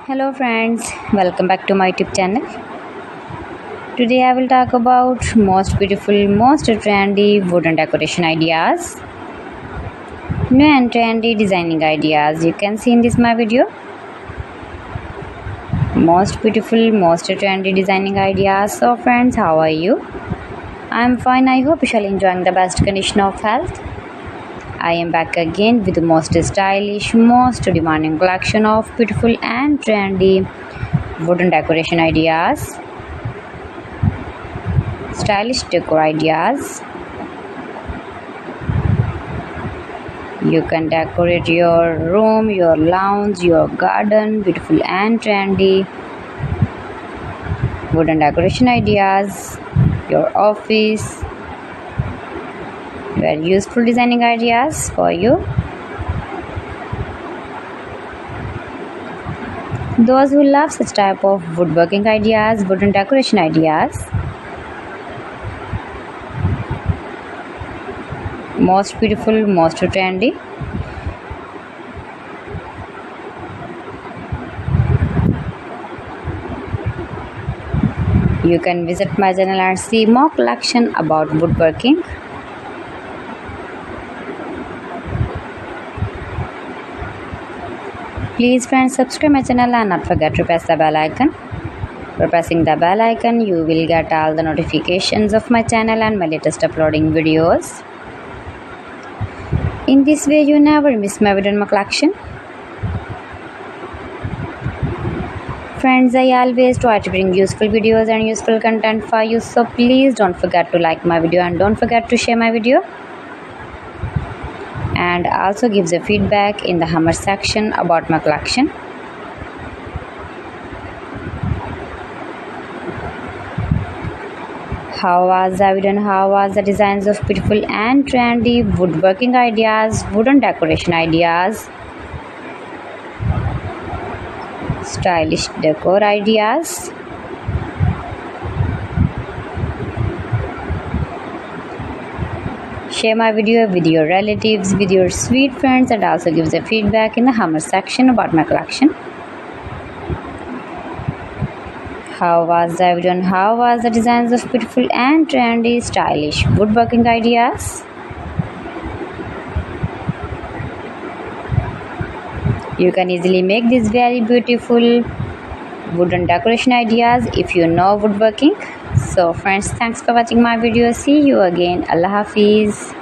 Hello friends, welcome back to my YouTube channel. Today I will talk about most beautiful, most trendy wooden decoration ideas. New and trendy designing ideas you can see in this my video. Most beautiful, most trendy designing ideas. So friends, how are you? I am fine. I hope you shall enjoying the best condition of health. I am back again with the most stylish, most demanding collection of beautiful and trendy wooden decoration ideas, stylish decor ideas. You can decorate your room, your lounge, your garden, beautiful and trendy wooden decoration ideas, your office. Very useful designing ideas for you. Those who love such type of woodworking ideas, wooden decoration ideas. Most beautiful, most trendy. You can visit my channel and see more collection about woodworking. Please friends, subscribe my channel and not forget to press the bell icon. By pressing the bell icon, you will get all the notifications of my channel and my latest uploading videos. In this way, you never miss my video in my collection. Friends, I always try to bring useful videos and useful content for you, so please don't forget to like my video and don't forget to share my video. And also gives a feedback in the comment section about my collection. How was the video and how was the designs of beautiful and trendy woodworking ideas, wooden decoration ideas, stylish decor ideas. Share my video with your relatives, with your sweet friends, and also gives a feedback in the comment section about my collection. How was the video and how was the designs of beautiful and trendy stylish woodworking ideas? You can easily make these very beautiful wooden decoration ideas if you know woodworking. So friends, thanks for watching my video. See you again. Allah Hafiz.